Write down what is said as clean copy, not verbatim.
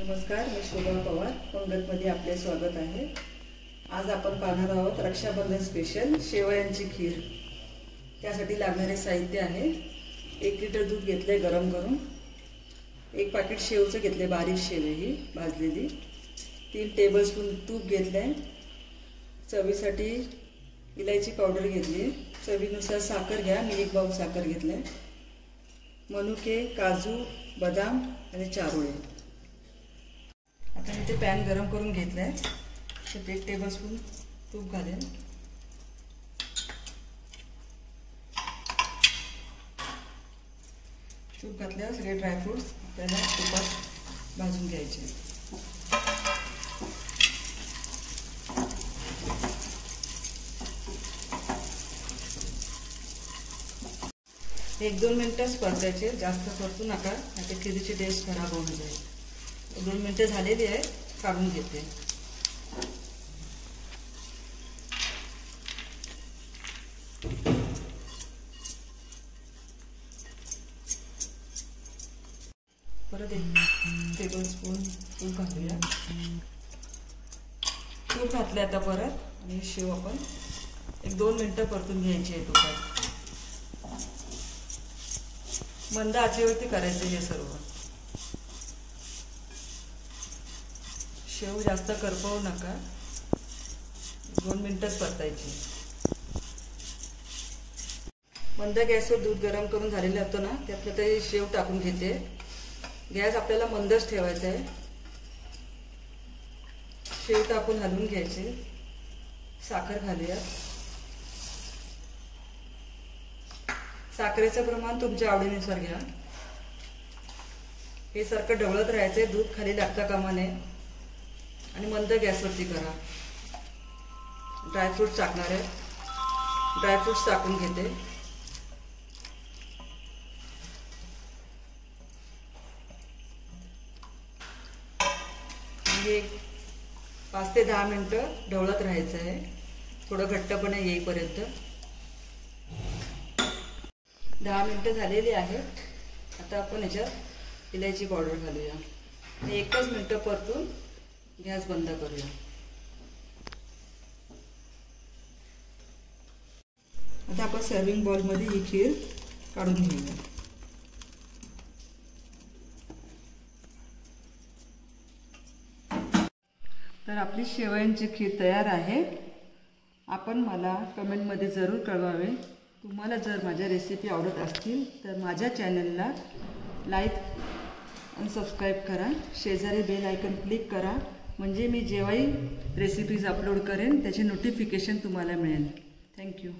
नमस्कार, मी शोभा पवार पंगतमध्ये आपले स्वागत आहे। आज आपण पाहणार आहोत रक्षाबंधन स्पेशल शेवयांची खीर। त्यासाठी लागणारे साहित्य आहे 1 लिटर दूध घेतले गरम करून, 1 पाकिट शेवचं घेतले, बारीक शेव ही भाजलेली, 3 टेबलस्पून तूप घेतले, चवीसाठी इलायची पावडर घेतली, चवीनुसार साखर घ्या, मी 1 बाउल साखर घेतले, मनुके, काजू, बदाम आणि चारोळे। आता मी ते पॅन गरम करून घेतलाय, त्यात 1 टेबलस्पून तूप घालेन, तूप घातल्यावर सगळे ड्रायफ्रूट्स आपल्याला तुपात भाजून घ्यायचे। 1-2 मिनिटच परतायचे, जास्त परतू नका, नाहीतर खिरीची टेस्ट खराब होऊन जाईल। 2 मिनिटं झालेली आहे, काढून घेते। परत 1 टेबलस्पून तूप घालूया। तूप घातले आता परत, आणि शेव आपण 1-2 मिनिटं परतून घ्यायची आहे तुपात। मंद आचेवरती करायचं हे सर्व। शेव जास्त करपवू नका, 2 मिनिटच परतायची। मंद गॅसवर दूध गरम करून झालेलं होतं ना, त्यातलं ते शेव टाकून घेते। गॅस आपल्याला मंदच ठेवायचा आहे। शेव टाकून हलवून घ्यायचे, साखर घालूया। साखरेचं प्रमाण तुमच्या आवडीनुसार घ्या। हे सारखं ढवळत राहायचंय, दूध खाली लागता कामा नये, आणि मंद गॅसवरती करा। ड्रायफ्रूट्स टाकणार आहे, ड्रायफ्रूट्स टाकून घेते। हे 5 ते 10 मिनिटं ढवळत राहायचं आहे, थोडं घट्टपणा येईपर्यंत। 10 मिनिटं झालेली आहेत। आता आपण याच्यात इलायची पावडर घालूया, 1च मिनिटं परतून गॅस बंद करूया। आता आपण सर्विंग बाउलमध्ये ही खीर काढून घेऊया। तर आपली शेवयांची खीर तयार आहे। आपण मला कमेंटमध्ये जरूर कळवावे। तुम्हाला जर माझ्या रेसिपी आवडत असतील तर माझ्या चॅनलला लाईक आणि सबस्क्राईब करा, शेजारी बेल आयकॉन क्लिक करा, म्हणजे मी जेव्हाही रेसिपीज अपलोड करेन त्याचे नोटिफिकेशन तुम्हाला मिळेल। थँक्यू।